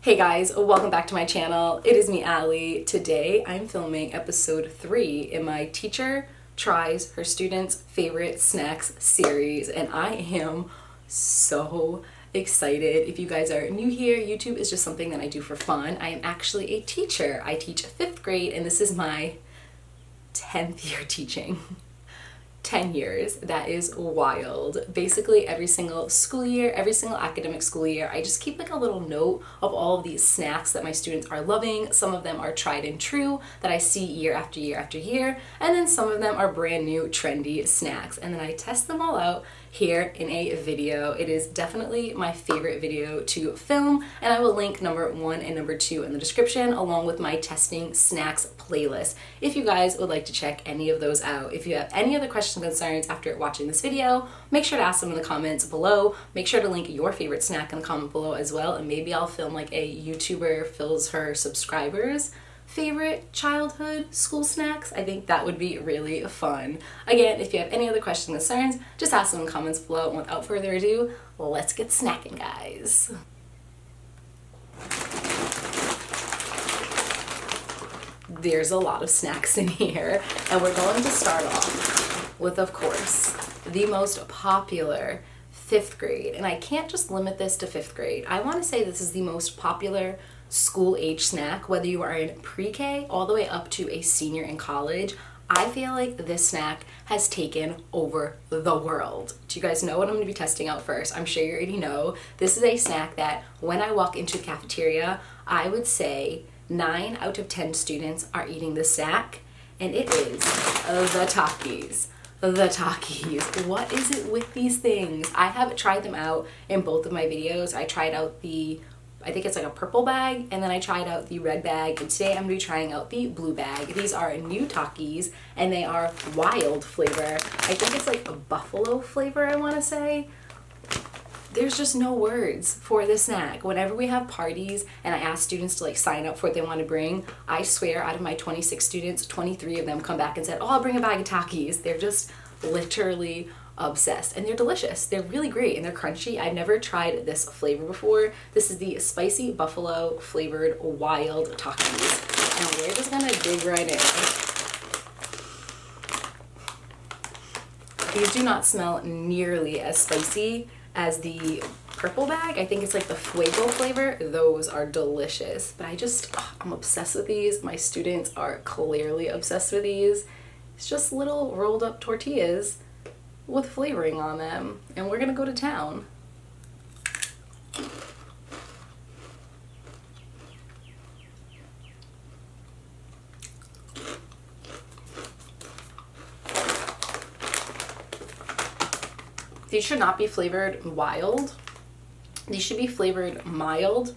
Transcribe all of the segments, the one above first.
Hey guys, welcome back to my channel. It is me, Allie. Today I'm filming episode 3 in my Teacher Tries Her Students' Favorite Snacks series, and I am so excited. If you guys are new here, YouTube is just something that I do for fun. I am actually a teacher. I teach 5th grade and this is my 10th year teaching. 10 years. That is wild. Basically every single school year, every single academic school year, I just keep like a little note of all of these snacks that my students are loving. Some of them are tried and true that I see year after year after year, and then some of them are brand new trendy snacks, and then I test them all out here in a video. It is definitely my favorite video to film, and I will link number 1 and number 2 in the description along with my testing snacks playlist if you guys would like to check any of those out. If you have any other questions and concerns after watching this video, make sure to ask them in the comments below. Make sure to link your favorite snack in the comment below as well, and maybe I'll film like a YouTuber fills her subscribers favorite childhood school snacks. I think that would be really fun. Again, if you have any other questions and concerns, just ask them in the comments below, and without further ado, let's get snacking, guys. There's a lot of snacks in here, and we're going to start off with, of course, the most popular 5th grade, and I can't just limit this to 5th grade. I want to say this is the most popular school age snack, whether you are in pre-K all the way up to a senior in college. I feel like this snack has taken over the world. Do you guys know what I'm going to be testing out first? I'm sure you already know. This is a snack that when I walk into the cafeteria, I would say 9 out of 10 students are eating this snack, and it is the Takis. The Takis. What is it with these things? I have tried them out in both of my videos. I tried out I think it's like a purple bag, and then I tried out the red bag, and today I'm going to be trying out the blue bag. These are new Takis, and they are wild flavor. I think it's like a buffalo flavor, I want to say. There's just no words for this snack. Whenever we have parties and I ask students to like sign up for what they want to bring, I swear out of my 26 students, 23 of them come back and said, oh, I'll bring a bag of Takis. They're just literally obsessed, and they're delicious. They're really great and they're crunchy. I've never tried this flavor before. This is the spicy buffalo flavored wild Takis, and we're just gonna dig right in. These do not smell nearly as spicy as the purple bag. I think it's like the fuego flavor. Those are delicious, but I'm obsessed with these. My students are clearly obsessed with these. It's just little rolled up tortillas with flavoring on them, and we're gonna go to town. These should not be flavored wild. These should be flavored mild.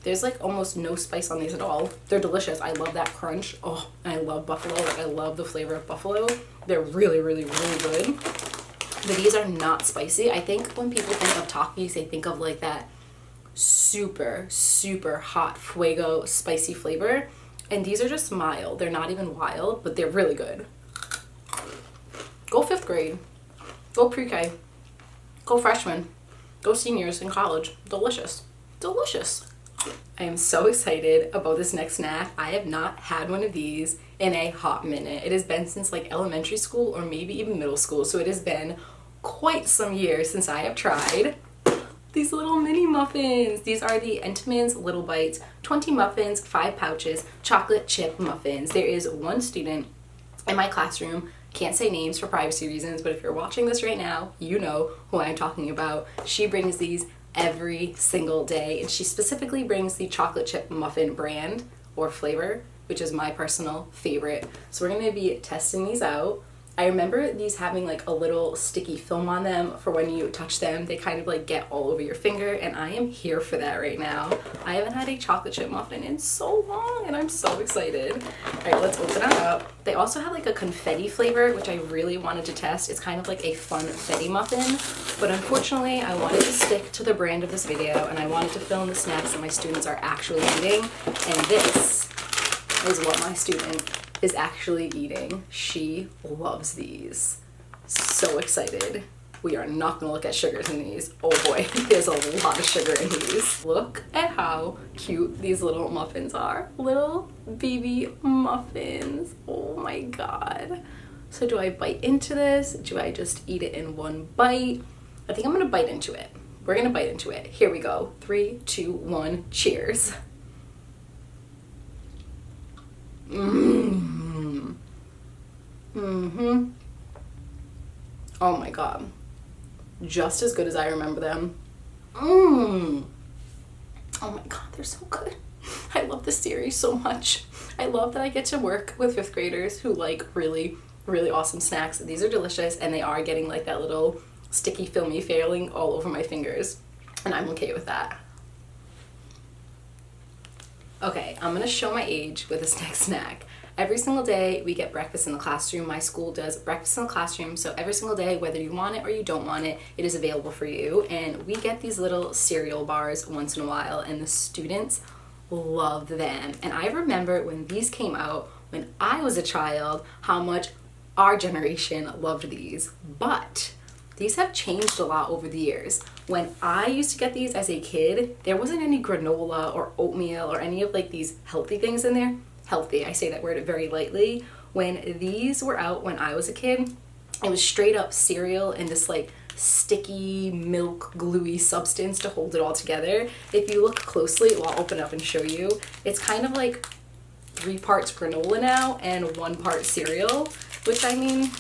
There's like almost no spice on these at all. They're delicious. I love that crunch. Oh, and I love buffalo. Like, I love the flavor of buffalo. They're really, really, really good. But these are not spicy. I think when people think of Takis, they think of like that super, super hot fuego spicy flavor. And these are just mild. They're not even wild, but they're really good. Go 5th grade. Go pre-K. Go freshmen. Go seniors in college. Delicious. Delicious. I am so excited about this next snack. I have not had one of these in a hot minute. It has been since like elementary school or maybe even middle school, so it has been quite some years since I have tried these little mini muffins. These are the Entenmann's Little Bites 20 muffins, 5 pouches, chocolate chip muffins. There is one student in my classroom, can't say names for privacy reasons, but if you're watching this right now, you know who I'm talking about. She brings these every single day, and she specifically brings the chocolate chip muffin brand or flavor, which is my personal favorite. So we're going to be testing these out. I remember these having like a little sticky film on them for when you touch them. They kind of like get all over your finger, and I am here for that right now. I haven't had a chocolate chip muffin in so long, and I'm so excited. All right, let's open it up. They also have like a confetti flavor, which I really wanted to test. It's kind of like a funfetti muffin, but unfortunately I wanted to stick to the brand of this video, and I wanted to film the snacks that my students are actually eating, and this is what my student is actually eating. She loves these. So excited. We are not gonna look at sugars in these. Oh boy, there's a lot of sugar in these. Look at how cute these little muffins are. Little baby muffins. Oh my God. So do I bite into this? Do I just eat it in one bite? I think I'm gonna bite into it. We're gonna bite into it. Here we go. 3, 2, 1, cheers. Mmm. Mm-hmm. Oh my God. Just as good as I remember them. Mmm. Oh my God, they're so good. I love this series so much. I love that I get to work with 5th graders who like really, really awesome snacks. These are delicious, and they are getting like that little sticky, filmy feeling all over my fingers, and I'm okay with that. Okay, I'm gonna show my age with this next snack. Every single day we get breakfast in the classroom. My school does breakfast in the classroom, so every single day, whether you want it or you don't want it, it is available for you. And we get these little cereal bars once in a while, and the students love them. And I remember when these came out when I was a child, how much our generation loved these. But these have changed a lot over the years. When I used to get these as a kid, there wasn't any granola or oatmeal or any of like these healthy things in there. Healthy, I say that word very lightly. When these were out when I was a kid, it was straight up cereal and this like sticky milk gluey substance to hold it all together. If you look closely, well, I'll open up and show you. It's kind of like 3 parts granola now and 1 part cereal, which I mean,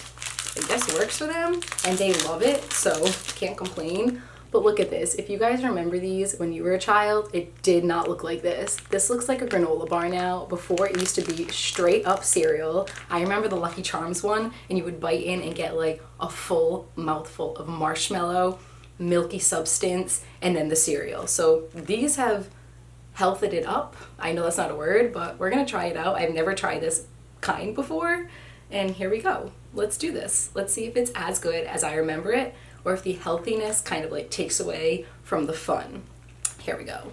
I guess works for them, and they love it, so can't complain. But look at this. If you guys remember these when you were a child, it did not look like this. This looks like a granola bar now. Before, it used to be straight up cereal. I remember the Lucky Charms one, and you would bite in and get like a full mouthful of marshmallow, milky substance, and then the cereal. So these have healthed it up. I know that's not a word, but we're gonna try it out. I've never tried this kind before, and here we go. Let's do this. Let's see if it's as good as I remember it, or if the healthiness kind of like takes away from the fun. Here we go.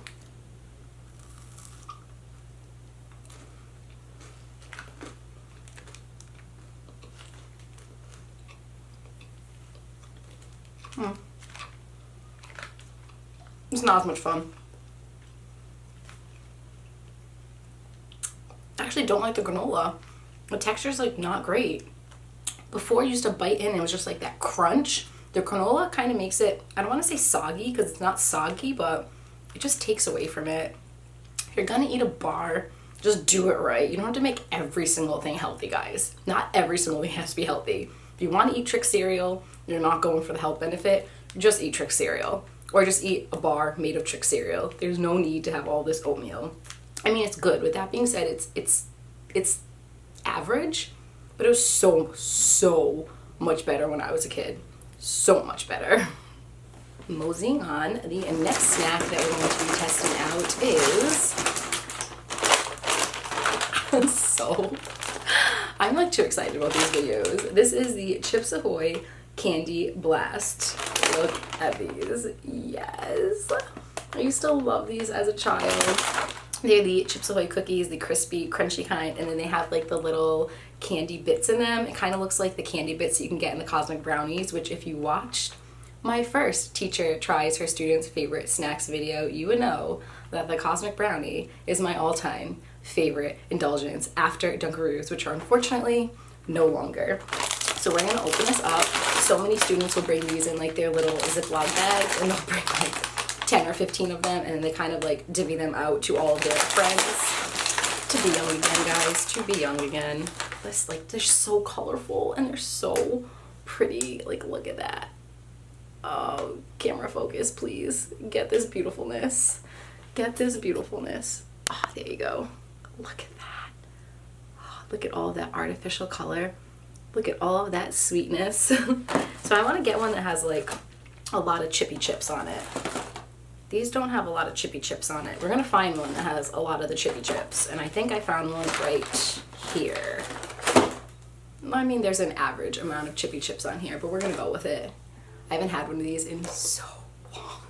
It's not as much fun. I actually don't like the granola. The texture's like not great. Before, you used to bite in and it was just like that crunch. The granola kind of makes it, I don't want to say soggy because it's not soggy, but it just takes away from it. If you're gonna eat a bar, just do it right. You don't have to make every single thing healthy, guys. Not every single thing has to be healthy. If you want to eat trick cereal, you're not going for the health benefit, just eat trick cereal. Or just eat a bar made of trick cereal. There's no need to have all this oatmeal. I mean, it's good. With that being said, it's average, but it was so much better when I was a kid. So much better. Moseying on, the next snack that we're going to be testing out is I'm like too excited about these videos. This is the Chips Ahoy Candy Blast. Look at these. Yes. I used to love these as a child. They're the Chips Ahoy cookies, the crispy, crunchy kind, and then they have like the little candy bits in them. It kind of looks like the candy bits you can get in the Cosmic Brownies, which if you watched my first Teacher Tries Her Students' Favorite Snacks video, you would know that the Cosmic Brownie is my all-time favorite indulgence after Dunkaroos, which are unfortunately no longer. So we're gonna open this up. So many students will bring these in like their little Ziploc bags, and they'll bring like 10 or 15 of them, and then they kind of like divvy them out to all of their friends. To be young again, guys. To be young again. This, like, they're so colorful and they're so pretty. Like, look at that. Oh, camera focus, please. Get this beautifulness. Get this beautifulness. Oh, there you go. Look at that. Oh, look at all of that artificial color. Look at all of that sweetness. So I want to get one that has, like, a lot of chippy chips on it. These don't have a lot of chippy chips on it. We're gonna find one that has a lot of the chippy chips, and I think I found one right here. I mean, there's an average amount of chippy chips on here, but we're gonna go with it. I haven't had one of these in so long.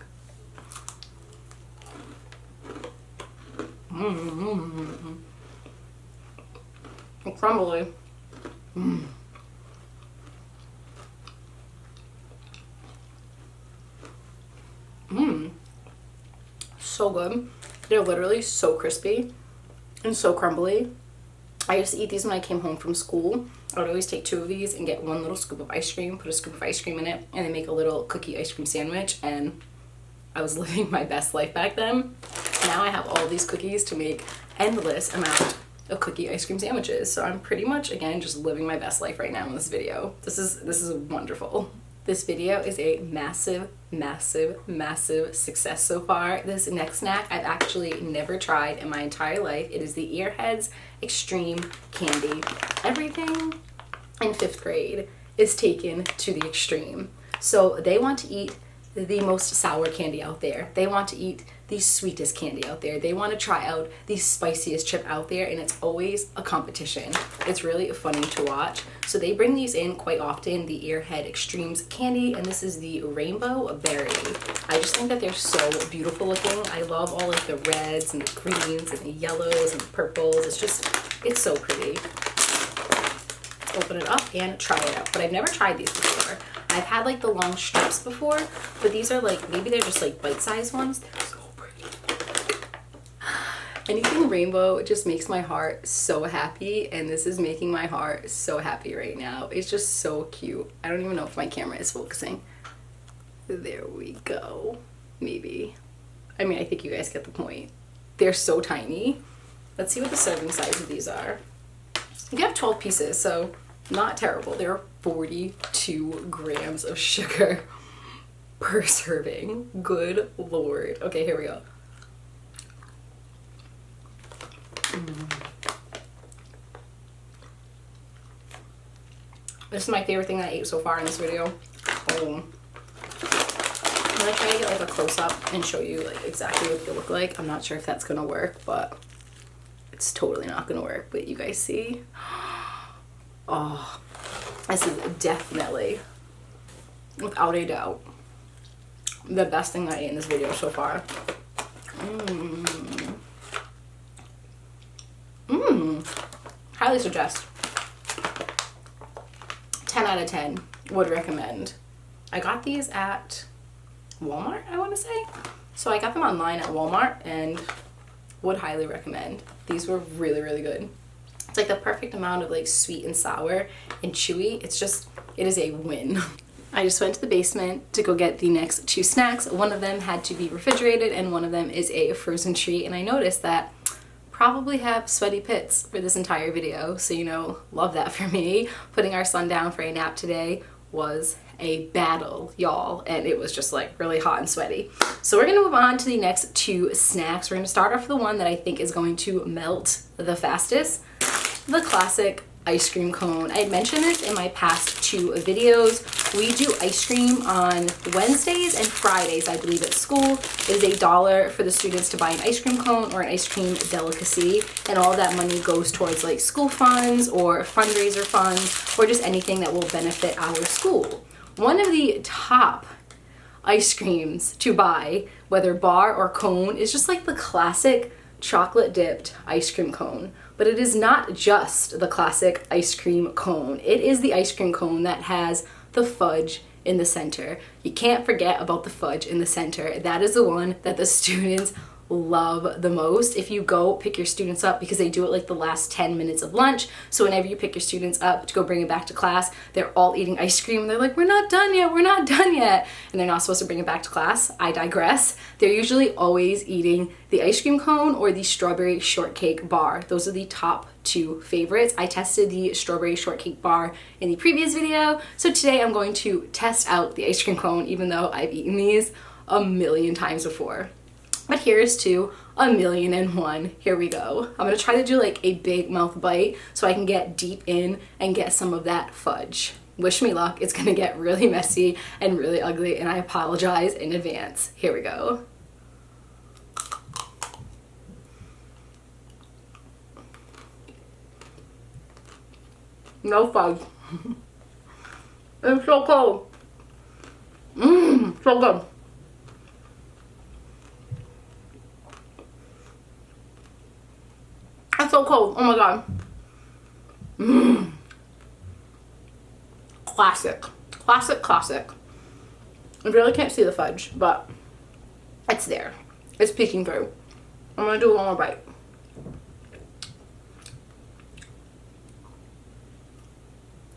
Crumbly. so good. They're literally so crispy and so crumbly. I used to eat these when I came home from school. I would always take 2 of these and get 1 little scoop of ice cream, put a scoop of ice cream in it, and then make a little cookie ice cream sandwich, and I was living my best life back then. Now I have all these cookies to make endless amount of cookie ice cream sandwiches. So I'm pretty much, again, just living my best life right now in this video. This is wonderful. This video is a massive, massive, massive success so far. This next snack I've actually never tried in my entire life. It is the Earheads Extreme Candy. Everything in 5th grade is taken to the extreme. So they want to eat the most sour candy out there. They want to eat the sweetest candy out there. They want to try out the spiciest chip out there, and it's always a competition. It's really funny to watch. So they bring these in quite often, the Earhead Extremes candy, and this is the rainbow berry. I just think that they're so beautiful looking. I love all like the reds and the greens and the yellows and the purples. It's so pretty. Open it up and try it out. But I've never tried these before. I've had like the long strips before, but these are like, maybe they're just like bite-sized ones. They're so pretty. Anything rainbow just makes my heart so happy, and this is making my heart so happy right now. It's just so cute. I don't even know if my camera is focusing. There we go. Maybe. I mean, I think you guys get the point. They're so tiny. Let's see what the serving size of these are. You have 12 pieces, so not terrible. There are 42 grams of sugar per serving. Good Lord. Okay, here we go. This is my favorite thing I ate so far in this video. I'm gonna try to get like a close-up and show you like exactly what they look like. I'm not sure if that's gonna work, but it's totally not gonna work. But you guys see? Oh, this is definitely, without a doubt, the best thing I ate in this video so far. Highly suggest. 10 out of 10 would recommend. I got these at Walmart, I want to say. So I got them online at Walmart and would highly recommend. These were really, really good. It's like the perfect amount of like sweet and sour and chewy. It is a win. I just went to the basement to go get the next 2 snacks. One of them had to be refrigerated and one of them is a frozen treat, and I noticed that probably have sweaty pits for this entire video, so you know, love that for me. Putting our son down for a nap today was a battle, y'all, and it was just like really hot and sweaty. So we're gonna move on to the next 2 snacks. We're gonna start off with the one that I think is going to melt the fastest, the classic ice cream cone. I had mentioned this in my past 2 videos. We do ice cream on Wednesdays and Fridays, I believe, at school. It is $1 for the students to buy an ice cream cone or an ice cream delicacy, and all that money goes towards like school funds or fundraiser funds or just anything that will benefit our school. One of the top ice creams to buy, whether bar or cone, is just like the classic chocolate dipped ice cream cone. But it is not just the classic ice cream cone. It is the ice cream cone that has the fudge in the center. You can't forget about the fudge in the center. That is the one that the students love the most. If you go pick your students up, because they do it like the last 10 minutes of lunch, so whenever you pick your students up to go bring it back to class, they're all eating ice cream and they're like, we're not done yet, we're not done yet, and they're not supposed to bring it back to class. I digress. They're usually always eating the ice cream cone or the strawberry shortcake bar. Those are the top 2 favorites. I tested the strawberry shortcake bar in the previous video, so today I'm going to test out the ice cream cone, even though I've eaten these a million times before. But here's to 1,000,001. Here we go. I'm gonna try to do like a big mouth bite so I can get deep in and get some of that fudge. Wish me luck. It's gonna get really messy and really ugly, and I apologize in advance. Here we go. No fudge. It's so cold. So good. It's so cold. Oh my god. Classic. Classic, classic. I really can't see the fudge, but it's there. It's peeking through. I'm gonna do one more bite.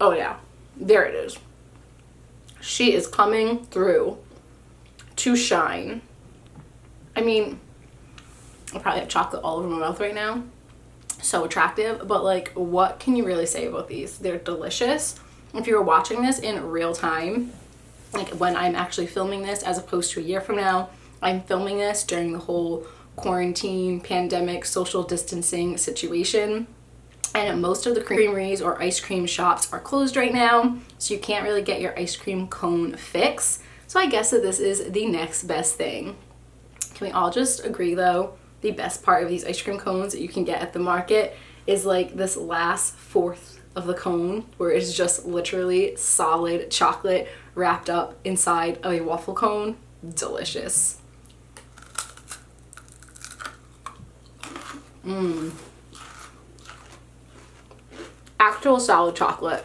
Oh yeah, there it is. She is coming through to shine. I mean, I probably have chocolate all over my mouth right now. So attractive, but like, what can you really say about these? They're delicious. If you were watching this in real time, like when I'm actually filming this, as opposed to a year from now, I'm filming this during the whole quarantine, pandemic, social distancing situation. And most of the creameries or ice cream shops are closed right now, so you can't really get your ice cream cone fix. So I guess that this is the next best thing. Can we all just agree though, the best part of these ice cream cones that you can get at the market is like this last fourth of the cone, where it's just literally solid chocolate wrapped up inside of a waffle cone. Delicious. Actual solid chocolate.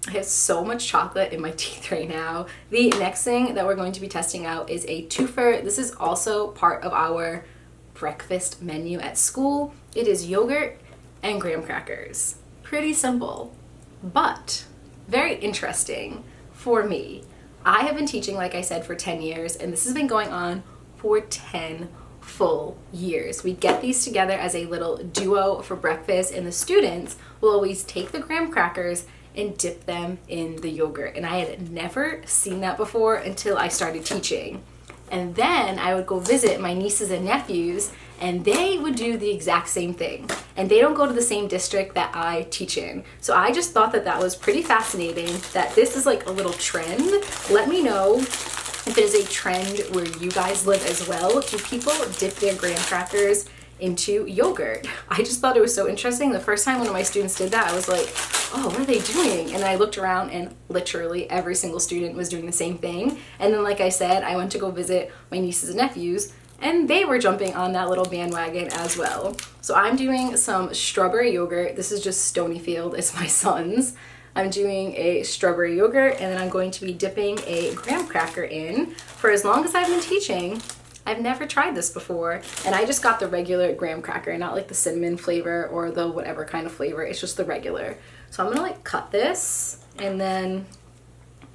I have so much chocolate in my teeth right now. The next thing that we're going to be testing out is a twofer. This is also part of our breakfast menu at school. It is yogurt and graham crackers. Pretty simple, but very interesting for me. I have been teaching, like I said, for 10 years, and this has been going on for 10 full years. We get these together as a little duo for breakfast, and the students will always take the graham crackers and dip them in the yogurt. And I had never seen that before until I started teaching. And then I would go visit my nieces and nephews, and they would do the exact same thing. And they don't go to the same district that I teach in. So I just thought that that was pretty fascinating, that this is like a little trend. Let me know if it is a trend where you guys live as well. Do people dip their graham crackers into yogurt? I just thought it was so interesting. The first time one of my students did that, I was like, oh, what are they doing? And I looked around and literally every single student was doing the same thing. And then, like I said, I went to go visit my nieces and nephews, and they were jumping on that little bandwagon as well. So I'm doing some strawberry yogurt. This is just Stonyfield, it's my son's. I'm doing a strawberry yogurt, and then I'm going to be dipping a graham cracker in. For as long as I've been teaching, I've never tried this before, and I just got the regular graham cracker, not like the cinnamon flavor or the whatever kind of flavor. It's just the regular. So I'm gonna like cut this, and then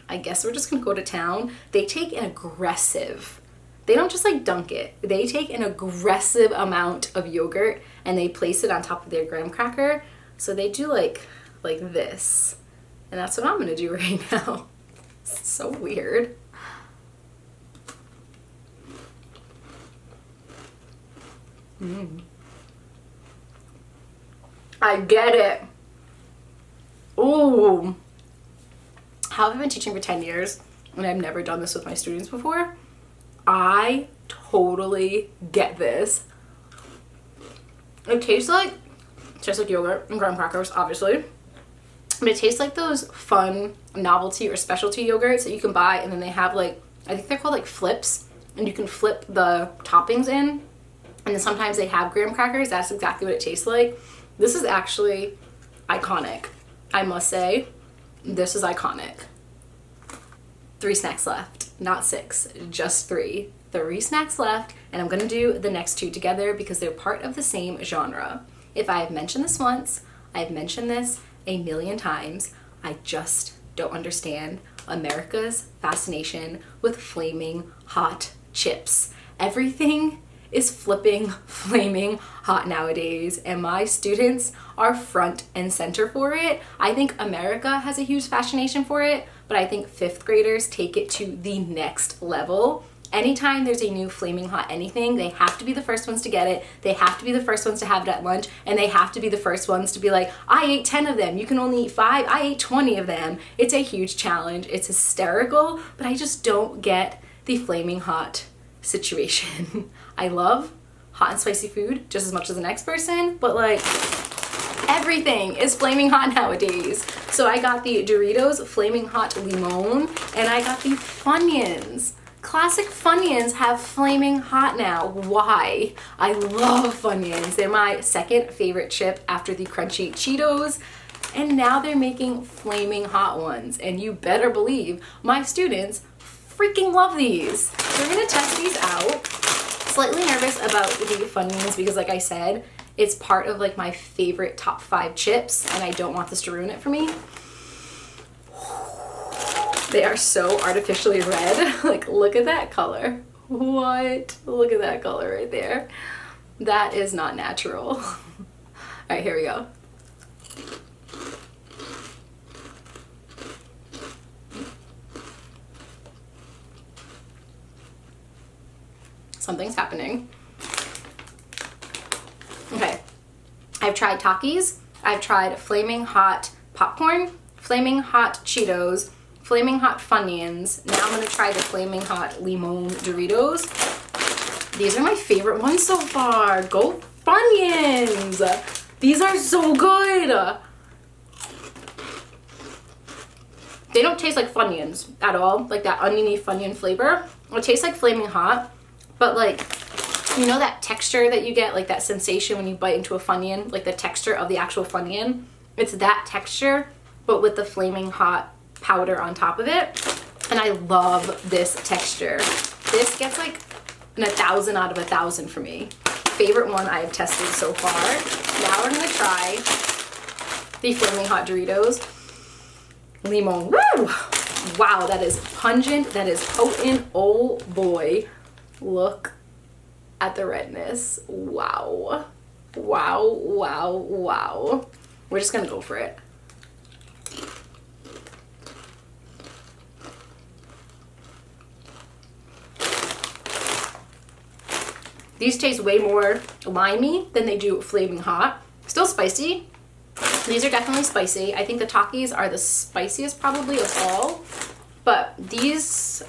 I guess we're just gonna go to town. They take an aggressive, they don't just like dunk it. They take an aggressive amount of yogurt and they place it on top of their graham cracker. So they do like this. And that's what I'm gonna do right now. It's so weird. I get it. Ooh. How have I been teaching for 10 years and I've never done this with my students before? I totally get this. It tastes like yogurt and graham crackers, obviously. But it tastes like those fun novelty or specialty yogurts that you can buy, and then they have like, I think they're called like flips, and you can flip the toppings in, and then sometimes they have graham crackers. That's exactly what it tastes like. This is actually iconic. I must say, this is iconic. 3 snacks left, not 6, just 3. 3 snacks left, and I'm gonna do the next 2 together because they're part of the same genre. If I have mentioned this once, I've mentioned this a million times. I just don't understand America's fascination with flaming hot chips. Everything is flaming hot nowadays, and my students are front and center for it. I think America has a huge fascination for it, but I think 5th graders take it to the next level. Anytime there's a new flaming hot anything, they have to be the first ones to get it. They have to be the first ones to have it at lunch, and they have to be the first ones to be like, I ate 10 of them. You can only eat 5. I ate 20 of them. It's a huge challenge. It's hysterical, but I just don't get the flaming hot situation. I love hot and spicy food just as much as the next person, but like, everything is flaming hot nowadays. So I got the Doritos Flaming Hot Limon, and I got the Funyuns. Classic Funyuns have flaming hot now. Why? I love Funyuns. They're my 2nd favorite chip after the crunchy Cheetos. And now they're making flaming hot ones. And you better believe my students freaking love these. So we're gonna test these out. Slightly nervous about the Funyuns because like I said, it's part of like my favorite top 5 chips and I don't want this to ruin it for me. They are so artificially red. Like, look at that color. What? Look at that color right there. That is not natural. All right, here we go. Something's happening. Okay, I've tried Takis, I've tried Flaming Hot Popcorn, Flaming Hot Cheetos, Flaming Hot Funyuns. Now I'm gonna try the Flaming Hot Limon Doritos. These are my favorite ones so far. Go Funyuns! These are so good! They don't taste like Funyuns at all, like that oniony Funyun flavor. It tastes like Flaming Hot, but like, you know that texture that you get, like that sensation when you bite into a Funyun, like the texture of the actual Funyun? It's that texture, but with the Flaming Hot powder on top of it. And I love this texture. This gets like an 1,000 out of 1,000 for me. Favorite one I have tested so far. Now we're gonna try the Flaming Hot Doritos. Limon. Woo! Wow, that is pungent, that is potent. Oh boy. Look at the redness. Wow. Wow, wow, wow. We're just gonna go for it. These taste way more limey than they do Flaming Hot. Still spicy. These are definitely spicy. I think the Takis are the spiciest probably of all. But these,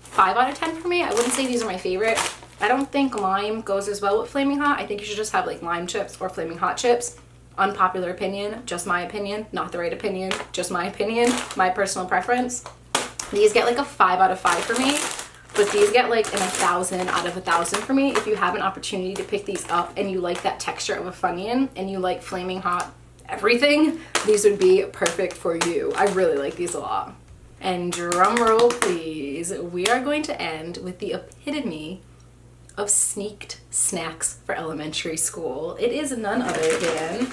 5 out of 10 for me. I wouldn't say these are my favorite. I don't think lime goes as well with Flaming Hot. I think you should just have like lime chips or Flaming Hot chips. Unpopular opinion, just my opinion, not the right opinion, just my opinion, my personal preference. These get like a 5 out of 5 for me. But these get like an 1,000 out of 1,000 for me. If you have an opportunity to pick these up and you like that texture of a Funyun and you like Flaming Hot everything, these would be perfect for you. I really like these a lot. And drum roll please, we are going to end with the epitome of sneaked snacks for elementary school. It is none other than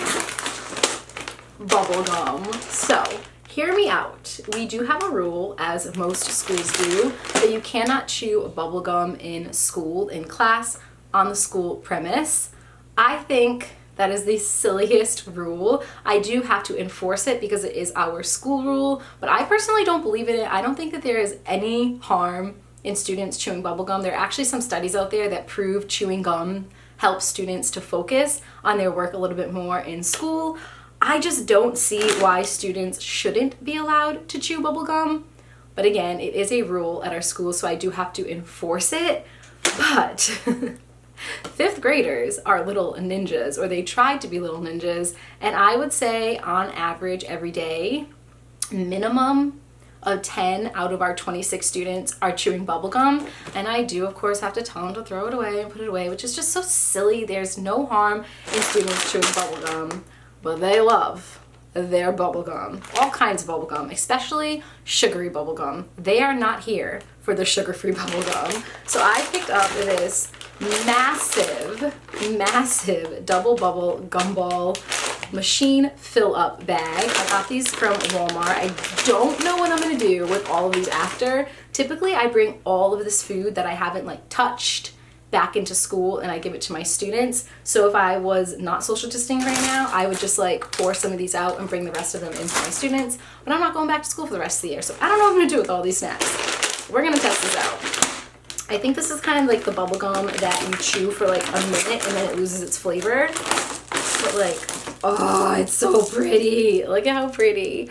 bubble gum. So hear me out. We do have a rule, as most schools do, that you cannot chew bubble gum in school, in class, on the school premise. I think that is the silliest rule. I do have to enforce it because it is our school rule, but I personally don't believe in it. I don't think that there is any harm in students chewing bubble gum. There are actually some studies out there that prove chewing gum helps students to focus on their work a little bit more in school. I just don't see why students shouldn't be allowed to chew bubble gum. But again, it is a rule at our school, so I do have to enforce it. But 5th graders are little ninjas, or they tried to be little ninjas. And I would say on average every day, minimum of 10 out of our 26 students are chewing bubble gum. And I do, of course, have to tell them to throw it away and put it away, which is just so silly. There's no harm in students chewing bubble gum. But they love their bubble gum. All kinds of bubble gum, especially sugary bubble gum. They are not here for the sugar-free bubble gum. So I picked up this massive double bubble gumball machine fill-up bag. I got these from Walmart. I don't know what I'm gonna do with all of these after. Typically, I bring all of this food that I haven't like touched back into school and I give it to my students. So if I was not social distancing right now, I would just like pour some of these out and bring the rest of them into my students. But I'm not going back to school for the rest of the year, so I don't know what I'm gonna do with all these snacks. We're gonna test this out. I think this is kind of like the bubble gum that you chew for like a minute and then it loses its flavor. But like, oh, it's so pretty. Look at how pretty.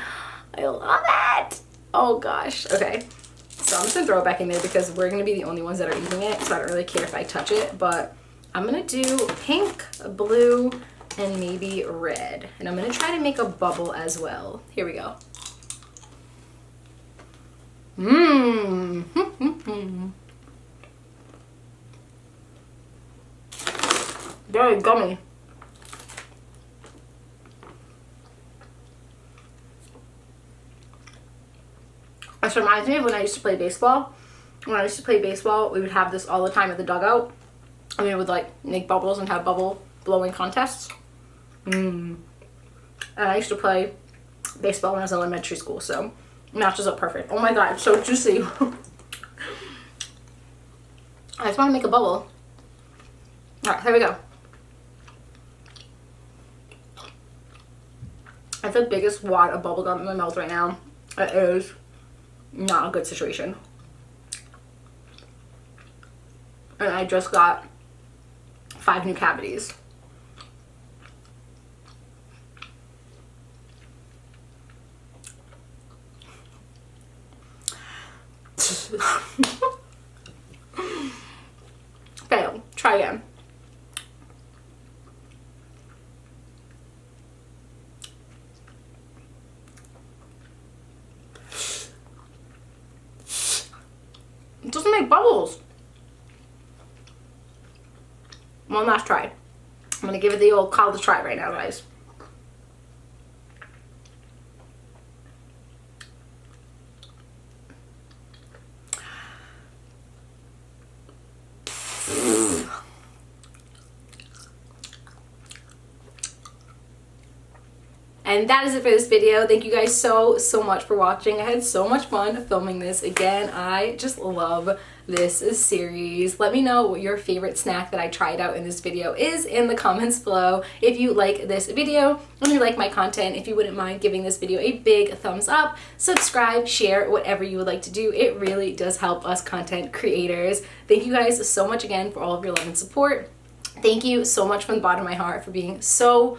I love it. Oh gosh, okay. So I'm just gonna throw it back in there because we're gonna be the only ones that are eating it, so I don't really care if I touch it, but I'm gonna do pink, blue, and maybe red. And I'm gonna try to make a bubble as well. Here we go. Mmm. Very gummy. I This reminds me of when I used to play baseball. When I used to play baseball, we would have this all the time at the dugout. And we would like make bubbles and have bubble blowing contests. And I used to play baseball when I was in elementary school, so it matches up perfect. Oh my god, it's so juicy. I just want to make a bubble. Alright, here we go. I have the biggest wad of bubble gum in my mouth right now. It is not a good situation. And I just got 5 new cavities. Fail. Try again. It doesn't make bubbles. One last try. I'm gonna give it the old call to try right now, guys. And that is it for this video. Thank you guys so much for watching. I had so much fun filming this. Again, I just love this series. Let me know what your favorite snack that I tried out in this video is in the comments below. If you like this video and you like my content, if you wouldn't mind giving this video a big thumbs up, subscribe, share, whatever you would like to do. It really does help us content creators. Thank you guys so much again for all of your love and support. Thank you so much from the bottom of my heart for being so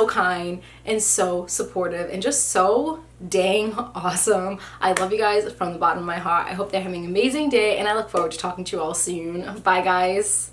kind and so supportive and just so dang awesome. I love you guys from the bottom of my heart. I hope they're having an amazing day, and I look forward to talking to you all soon. Bye guys.